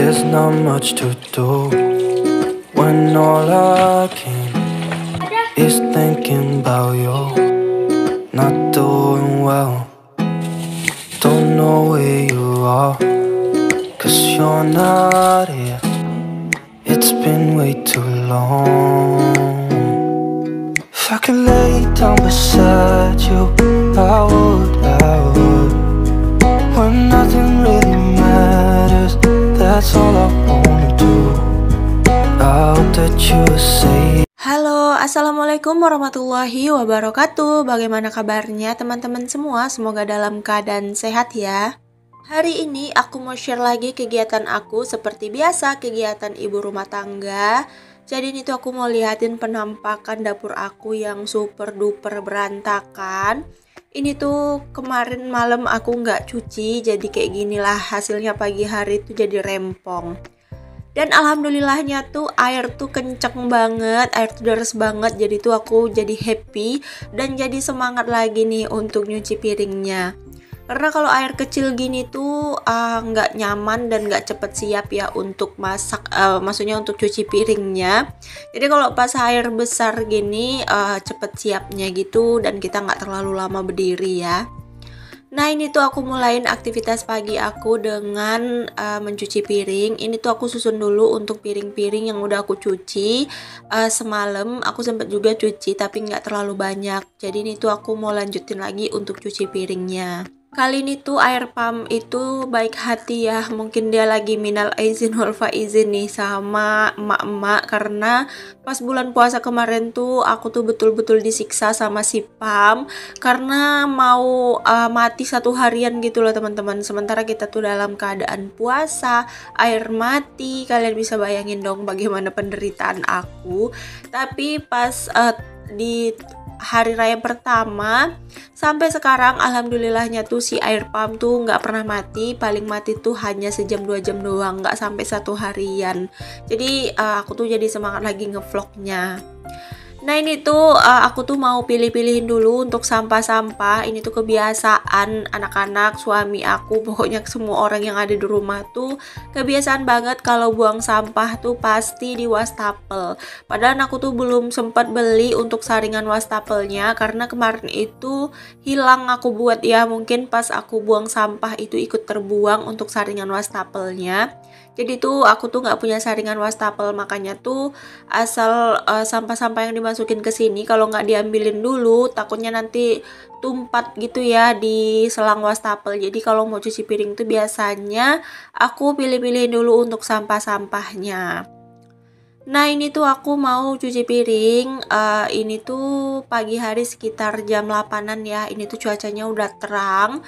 There's not much to do when all I can is thinking about you. Not doing well, don't know where you are, 'cause you're not here. It's been way too long. If I could lay down beside you, I would. When nothing really matters, that's all I wanna do. I hope that you say. Halo, assalamualaikum warahmatullahi wabarakatuh. Bagaimana kabarnya teman-teman semua? Semoga dalam keadaan sehat ya. Hari ini aku mau share lagi kegiatan aku seperti biasa, kegiatan ibu rumah tangga. Jadi ini tuh aku mau liatin penampakan dapur aku yang super duper berantakan. Ini tuh kemarin malam aku nggak cuci, jadi kayak ginilah hasilnya pagi hari tuh jadi rempong. Dan alhamdulillahnya tuh air tuh kenceng banget, air tuh deres banget. Jadi tuh aku jadi happy dan jadi semangat lagi nih untuk nyuci piringnya. Karena kalau air kecil gini tuh nggak nyaman dan nggak cepet siap ya untuk masak, maksudnya untuk cuci piringnya. Jadi kalau pas air besar gini cepet siapnya gitu dan kita nggak terlalu lama berdiri ya. Nah ini tuh aku mulain aktivitas pagi aku dengan mencuci piring. Ini tuh aku susun dulu untuk piring-piring yang udah aku cuci semalam. Aku sempat juga cuci tapi nggak terlalu banyak. Jadi ini tuh aku mau lanjutin lagi untuk cuci piringnya. Kali ini tuh air pump itu baik hati ya. Mungkin dia lagi minal aizin wal faizin nih sama emak-emak. Karena pas bulan puasa kemarin tuh aku tuh betul-betul disiksa sama si pump. Karena mau mati satu harian gitu loh teman-teman. Sementara kita tuh dalam keadaan puasa, air mati. Kalian bisa bayangin dong bagaimana penderitaan aku. Tapi pas di hari raya pertama sampai sekarang alhamdulillahnya tuh si air pump tuh nggak pernah mati. Paling mati tuh hanya sejam 2 jam doang, nggak sampai satu harian. Jadi aku tuh jadi semangat lagi ngevlognya. Nah ini tuh aku tuh mau pilih-pilihin dulu untuk sampah-sampah. Ini tuh kebiasaan anak-anak, suami aku, pokoknya semua orang yang ada di rumah tuh kebiasaan banget kalau buang sampah tuh pasti di wastafel. Padahal aku tuh belum sempat beli untuk saringan wastafel-nya karena kemarin itu hilang aku buat ya. Mungkin pas aku buang sampah itu ikut terbuang untuk saringan wastafel-nya. Jadi tuh aku tuh nggak punya saringan wastafel, makanya tuh asal sampah-sampah yang dimasukin ke sini kalau nggak diambilin dulu takutnya nanti tumpat gitu ya di selang wastafel. Jadi kalau mau cuci piring tuh biasanya aku pilih-pilih dulu untuk sampah-sampahnya. Nah ini tuh aku mau cuci piring, ini tuh pagi hari sekitar jam 8-an ya. Ini tuh cuacanya udah terang.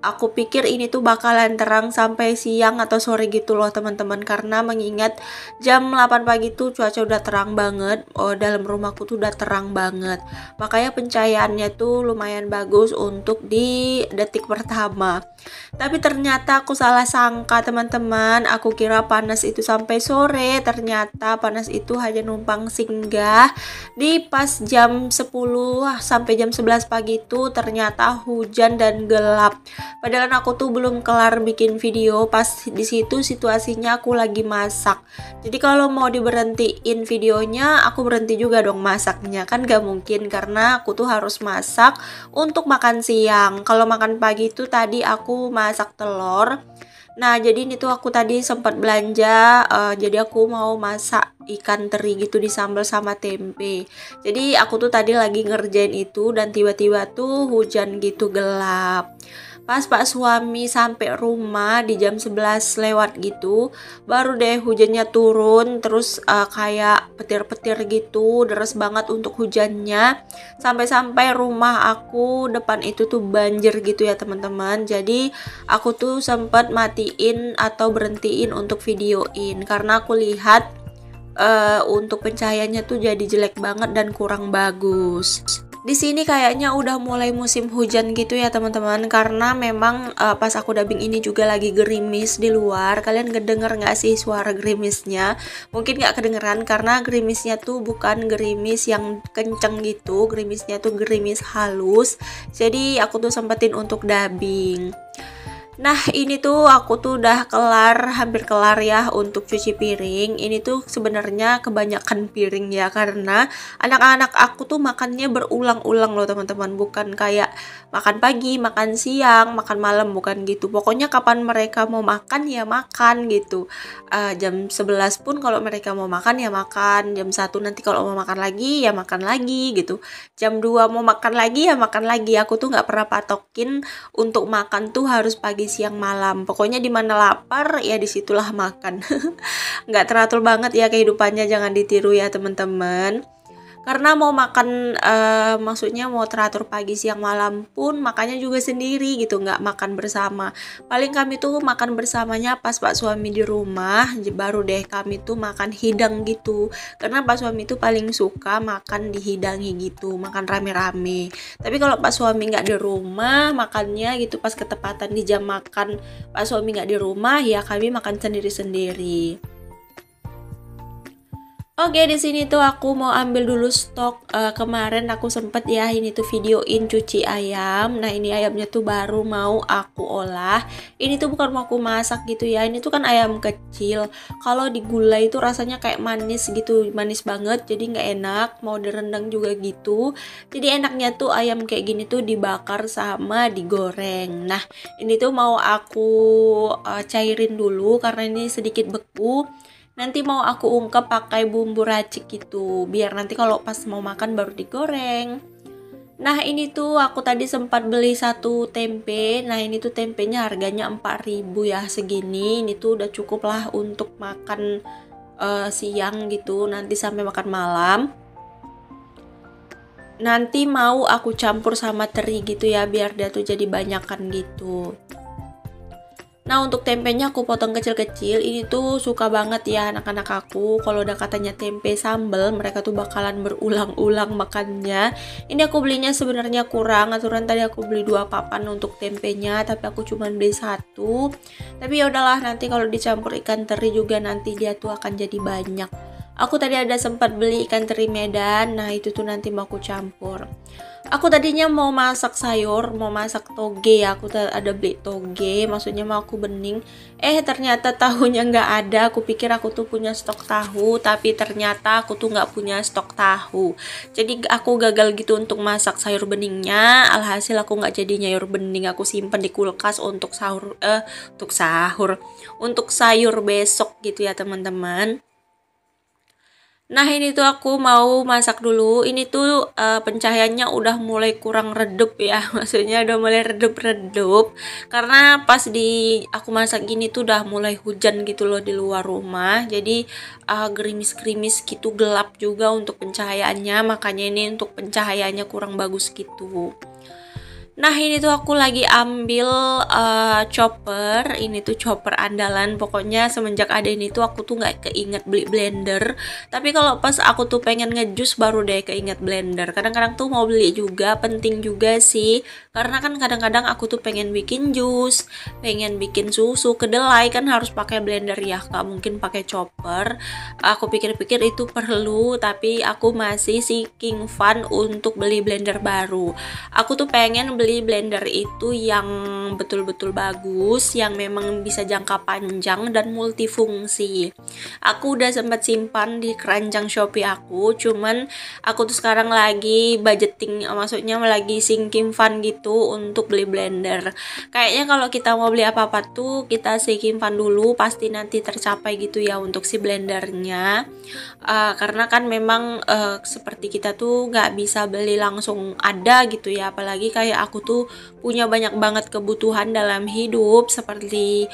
Aku pikir ini tuh bakalan terang sampai siang atau sore gitu loh teman-teman. Karena mengingat jam 8 pagi tuh cuaca udah terang banget. Dalam rumahku tuh udah terang banget. Makanya pencahayaannya tuh lumayan bagus untuk di detik pertama. Tapi ternyata aku salah sangka teman-teman. Aku kira panas itu sampai sore. Ternyata panas itu hanya numpang singgah di pas jam 10 sampai jam 11 pagi itu ternyata hujan dan gelap. Padahal aku tuh belum kelar bikin video. Pas di situ situasinya aku lagi masak. Jadi kalau mau diberhentiin videonya, aku berhenti juga dong masaknya. Kan gak mungkin karena aku tuh harus masak untuk makan siang. Kalau makan pagi tuh tadi aku masak telur. Nah jadi ini tuh aku tadi sempat belanja, jadi aku mau masak ikan teri gitu disambal sama tempe. Jadi aku tuh tadi lagi ngerjain itu dan tiba-tiba tuh hujan gitu gelap. Pas pak suami sampai rumah di jam 11 lewat gitu, baru deh hujannya turun. Terus kayak petir-petir gitu, deras banget untuk hujannya. Sampai-sampai rumah aku depan itu tuh banjir gitu ya teman-teman. Jadi aku tuh sempat matiin atau berhentiin untuk videoin karena aku lihat untuk pencahayaannya tuh jadi jelek banget dan kurang bagus. Di sini kayaknya udah mulai musim hujan gitu ya teman-teman, karena memang pas aku dubbing ini juga lagi gerimis di luar. Kalian kedenger nggak sih suara gerimisnya? Mungkin nggak kedengeran karena gerimisnya tuh bukan gerimis yang kenceng gitu, gerimisnya tuh gerimis halus. Jadi aku tuh sempetin untuk dubbing. Nah, ini tuh aku tuh udah kelar, hampir kelar ya untuk cuci piring. Ini tuh sebenarnya kebanyakan piring ya, karena anak-anak aku tuh makannya berulang-ulang loh teman-teman. Bukan kayak makan pagi, makan siang, makan malam, bukan gitu. Pokoknya kapan mereka mau makan ya makan gitu. Jam 11 pun kalau mereka mau makan ya makan. Jam 1 nanti kalau mau makan lagi ya makan lagi gitu. Jam 2 mau makan lagi ya makan lagi. Aku tuh nggak pernah patokin untuk makan tuh harus pagi siang malam. Pokoknya di mana lapar ya disitulah makan. Nggak teratur banget ya kehidupannya, jangan ditiru ya teman-teman. Karena mau makan, maksudnya mau teratur pagi siang malam pun makannya juga sendiri gitu, nggak makan bersama. Paling kami tuh makan bersamanya pas Pak suami di rumah, baru deh kami tuh makan hidang gitu. Karena Pak suami tuh paling suka makan dihidangi gitu, makan rame-rame. Tapi kalau Pak suami nggak di rumah, makannya gitu pas ketepatan di jam makan Pak suami nggak di rumah, ya kami makan sendiri-sendiri. Oke, di sini tuh aku mau ambil dulu stok. Kemarin aku sempet ya ini tuh videoin cuci ayam. Nah, ini ayamnya tuh baru mau aku olah. Ini tuh bukan mau aku masak gitu ya. Ini tuh kan ayam kecil. Kalau digulai itu rasanya kayak manis gitu, manis banget. Jadi nggak enak. Mau direndang juga gitu. Jadi enaknya tuh ayam kayak gini tuh dibakar sama digoreng. Nah, ini tuh mau aku cairin dulu karena ini sedikit beku. Nanti mau aku ungkep pakai bumbu racik gitu, biar nanti kalau pas mau makan baru digoreng. Nah, ini tuh aku tadi sempat beli satu tempe. Nah, ini tuh tempenya harganya 4.000 ya, segini. Ini tuh udah cukup lah untuk makan siang gitu, nanti sampai makan malam. Nanti mau aku campur sama teri gitu ya, biar dia tuh jadi banyakan gitu. Nah, untuk tempenya aku potong kecil-kecil. Ini tuh suka banget ya anak-anak aku. Kalau udah katanya tempe sambal, mereka tuh bakalan berulang-ulang makannya. Ini aku belinya sebenarnya kurang. Aturan tadi aku beli 2 papan untuk tempenya, tapi aku cuma beli 1. Tapi ya udahlah, nanti kalau dicampur ikan teri juga nanti dia tuh akan jadi banyak. Aku tadi ada sempat beli ikan teri Medan. Nah, itu tuh nanti mau aku campur. Aku tadinya mau masak sayur, mau masak toge ya. Aku ada beli toge, maksudnya mau aku bening. Ternyata tahunya nggak ada. Aku pikir aku tuh punya stok tahu, tapi ternyata aku tuh nggak punya stok tahu. Jadi aku gagal gitu untuk masak sayur beningnya. Alhasil aku nggak jadi sayur bening. Aku simpan di kulkas untuk untuk sayur besok gitu ya teman-teman. Nah, ini tuh aku mau masak dulu. Ini tuh pencahayaannya udah mulai kurang redup ya. Maksudnya udah mulai redup-redup. Karena pas aku masak gini tuh udah mulai hujan gitu loh di luar rumah. Jadi gerimis-gerimis gitu, gelap juga untuk pencahayaannya. Makanya ini untuk pencahayaannya kurang bagus gitu. Nah, ini tuh aku lagi ambil chopper. Ini tuh chopper andalan. Pokoknya semenjak ada ini tuh aku tuh nggak keinget beli blender. Tapi kalau pas aku tuh pengen ngejus baru deh keinget blender. Kadang-kadang tuh mau beli juga, penting juga sih. Karena kan kadang-kadang aku tuh pengen bikin jus, pengen bikin susu, kedelai kan harus pakai blender ya. Nggak mungkin pakai chopper. Aku pikir-pikir itu perlu, tapi aku masih seeking fun untuk beli blender baru. Aku tuh pengen beli blender itu yang betul-betul bagus, yang memang bisa jangka panjang dan multifungsi. Aku udah sempat simpan di keranjang Shopee aku, cuman aku tuh sekarang lagi budgeting, maksudnya lagi sinking fund gitu untuk beli blender. Kayaknya kalau kita mau beli apa-apa tuh kita sinking fund dulu, pasti nanti tercapai gitu ya untuk si blendernya. Karena kan memang seperti kita tuh nggak bisa beli langsung ada gitu ya, apalagi kayak aku tuh punya banyak banget kebutuhan dalam hidup seperti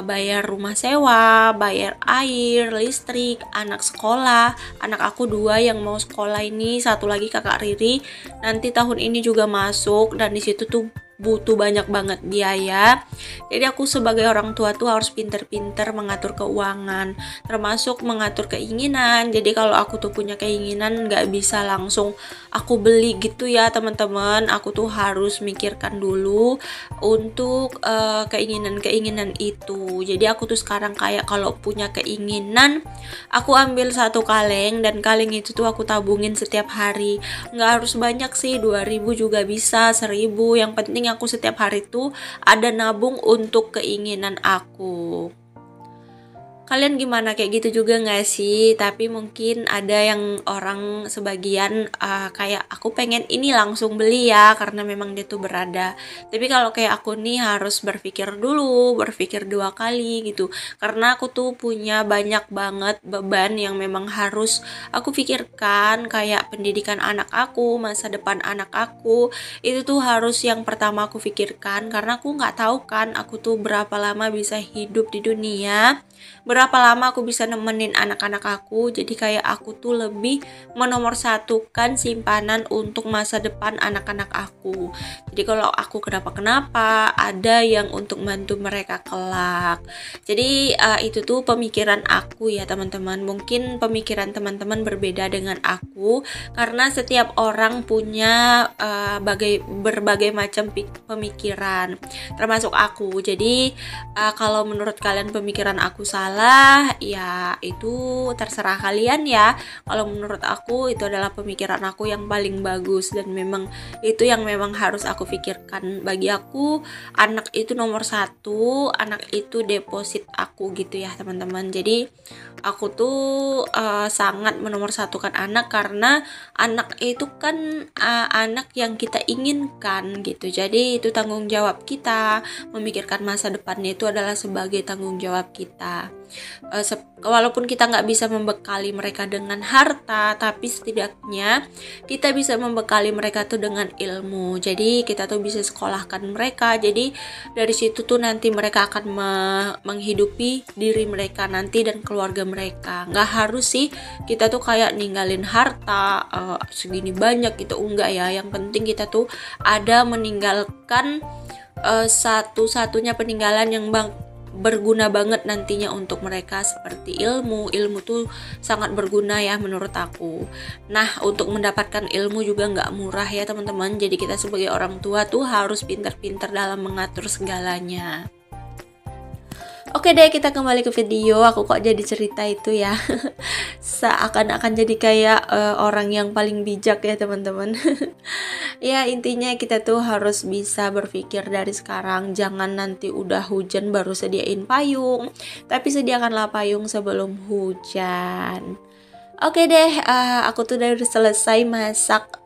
bayar rumah sewa, bayar air, listrik, anak sekolah. Anak aku 2 yang mau sekolah ini, satu lagi kakak Riri nanti tahun ini juga masuk, dan disitu tuh butuh banyak banget biaya. Jadi aku sebagai orang tua tuh harus pinter-pinter mengatur keuangan, termasuk mengatur keinginan. Jadi kalau aku tuh punya keinginan nggak bisa langsung aku beli gitu ya teman-teman. Aku tuh harus mikirkan dulu untuk keinginan-keinginan itu. Jadi aku tuh sekarang kayak kalau punya keinginan, aku ambil 1 kaleng, dan kaleng itu tuh aku tabungin setiap hari. Nggak harus banyak sih, 2.000 juga bisa, 1.000. Yang penting pokoknya aku setiap hari tuh ada nabung untuk keinginan aku. Kalian gimana, kayak gitu juga gak sih? Tapi mungkin ada yang orang sebagian kayak aku pengen ini langsung beli ya karena memang dia tuh berada. Tapi kalau kayak aku nih harus berpikir dulu, berpikir 2 kali gitu. Karena aku tuh punya banyak banget beban yang memang harus aku pikirkan, kayak pendidikan anak aku, masa depan anak aku. Itu tuh harus yang pertama aku pikirkan, karena aku nggak tahu kan aku tuh berapa lama bisa hidup di dunia, berapa lama aku bisa nemenin anak-anak aku. Jadi kayak aku tuh lebih menomorsatukan simpanan untuk masa depan anak-anak aku. Jadi kalau aku kenapa-kenapa, ada yang untuk bantu mereka kelak. Jadi itu tuh pemikiran aku ya teman-teman. Mungkin pemikiran teman-teman berbeda dengan aku, karena setiap orang punya berbagai macam pemikiran, termasuk aku. Jadi kalau menurut kalian pemikiran aku salah, ya itu terserah kalian ya. Kalau menurut aku itu adalah pemikiran aku yang paling bagus, dan memang itu yang memang harus aku pikirkan. Bagi aku anak itu nomor 1, anak itu deposit aku gitu ya teman-teman. Jadi aku tuh sangat menomorsatukan anak, karena anak itu kan anak yang kita inginkan gitu. Jadi itu tanggung jawab kita, memikirkan masa depannya itu adalah sebagai tanggung jawab kita. Walaupun kita nggak bisa membekali mereka dengan harta, tapi setidaknya kita bisa membekali mereka tuh dengan ilmu. Jadi kita tuh bisa sekolahkan mereka. Jadi dari situ tuh nanti mereka akan menghidupi diri mereka nanti dan keluarga mereka. Nggak harus sih kita tuh kayak ninggalin harta segini banyak gitu, enggak ya. Yang penting kita tuh ada meninggalkan satu-satunya peninggalan yang berguna banget nantinya untuk mereka, seperti ilmu tuh sangat berguna ya menurut aku. Nah, untuk mendapatkan ilmu juga nggak murah ya teman-teman. Jadi kita sebagai orang tua tuh harus pintar-pintar dalam mengatur segalanya. Oke deh, kita kembali ke video. Aku kok jadi cerita itu ya. Seakan-akan jadi kayak orang yang paling bijak ya teman-teman. Ya intinya kita tuh harus bisa berpikir dari sekarang. Jangan nanti udah hujan baru sediain payung, tapi sediakanlah payung sebelum hujan. Oke deh, aku tuh udah selesai masak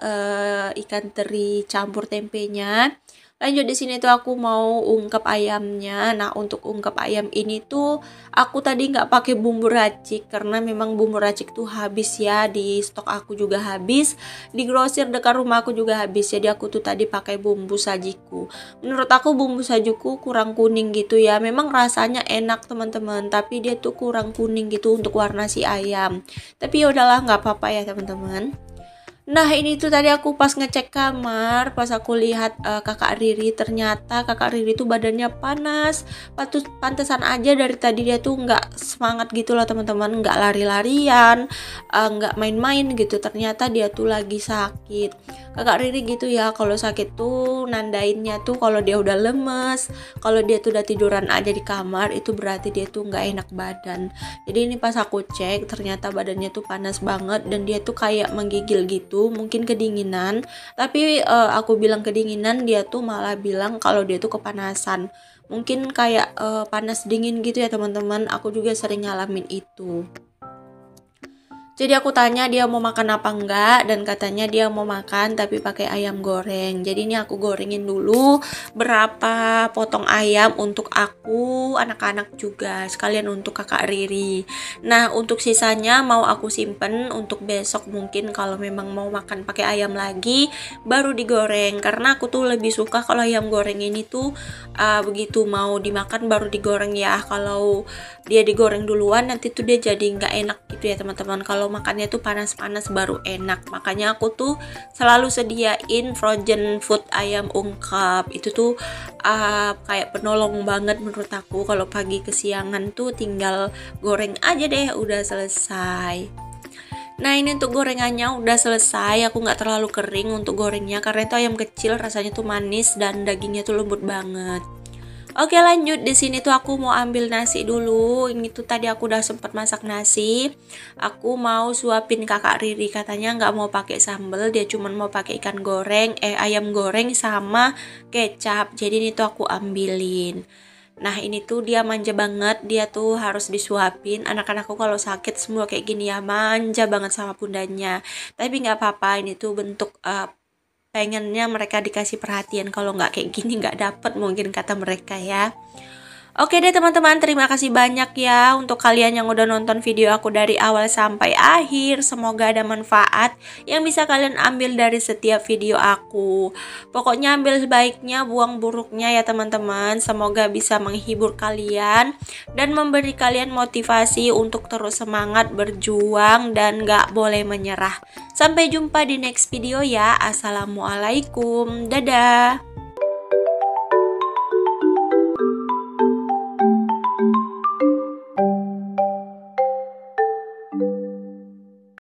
ikan teri campur tempenya. Lanjut di sini tuh aku mau ungkep ayamnya. Nah, untuk ungkep ayam ini tuh aku tadi nggak pakai bumbu racik, karena memang bumbu racik tuh habis ya, di stok aku juga habis, di grosir dekat rumah aku juga habis. Jadi aku tuh tadi pakai bumbu sajiku. Menurut aku bumbu sajiku kurang kuning gitu ya. Memang rasanya enak teman-teman, tapi dia tuh kurang kuning gitu untuk warna si ayam. Tapi ya udahlah, nggak apa-apa ya teman-teman. Nah ini tuh tadi aku pas ngecek kamar, pas aku lihat kakak Riri, ternyata kakak Riri tuh badannya panas. Pantesan aja dari tadi dia tuh nggak semangat gitu loh teman-teman, nggak lari-larian, nggak main-main gitu. Ternyata dia tuh lagi sakit. Kakak Riri gitu ya, kalau sakit tuh nandainnya tuh kalau dia udah lemes, kalau dia tuh udah tiduran aja di kamar, itu berarti dia tuh nggak enak badan. Jadi ini pas aku cek, ternyata badannya tuh panas banget, dan dia tuh kayak menggigil gitu, mungkin kedinginan. Tapi aku bilang kedinginan, dia tuh malah bilang kalau dia tuh kepanasan. Mungkin kayak panas dingin gitu ya teman-teman. Aku juga sering ngalamin itu. Jadi aku tanya dia mau makan apa enggak, dan katanya dia mau makan tapi pakai ayam goreng. Jadi ini aku gorengin dulu berapa potong ayam untuk aku, anak-anak juga, sekalian untuk kakak Riri. Nah untuk sisanya mau aku simpen untuk besok, mungkin kalau memang mau makan pakai ayam lagi baru digoreng. Karena aku tuh lebih suka kalau ayam goreng ini tuh begitu mau dimakan baru digoreng ya. Kalau dia digoreng duluan nanti tuh dia jadi nggak enak gitu ya teman-teman. Kalau makannya tuh panas-panas baru enak. Makanya aku tuh selalu sediain frozen food ayam ungkep. Itu tuh kayak penolong banget menurut aku. Kalau pagi kesiangan tuh tinggal goreng aja deh, udah selesai. Nah ini untuk gorengannya udah selesai. Aku nggak terlalu kering untuk gorengnya, karena itu ayam kecil rasanya tuh manis dan dagingnya tuh lembut banget. Oke, lanjut. Di sini tuh aku mau ambil nasi dulu. Ini tuh tadi aku udah sempat masak nasi. Aku mau suapin kakak Riri, katanya nggak mau pakai sambal, dia cuma mau pakai ikan goreng, ayam goreng sama kecap. Jadi ini tuh aku ambilin. Nah ini tuh dia manja banget, dia tuh harus disuapin. Anak-anakku kalau sakit semua kayak gini ya, manja banget sama bundanya. Tapi nggak apa-apa, ini tuh bentuk pengennya mereka dikasih perhatian. Kalau nggak kayak gini nggak dapet mungkin, kata mereka ya. Oke deh teman-teman, terima kasih banyak ya untuk kalian yang udah nonton video aku dari awal sampai akhir. Semoga ada manfaat yang bisa kalian ambil dari setiap video aku. Pokoknya ambil baiknya, buang buruknya ya teman-teman. Semoga bisa menghibur kalian dan memberi kalian motivasi untuk terus semangat berjuang dan gak boleh menyerah. Sampai jumpa di next video ya. Assalamualaikum, dadah.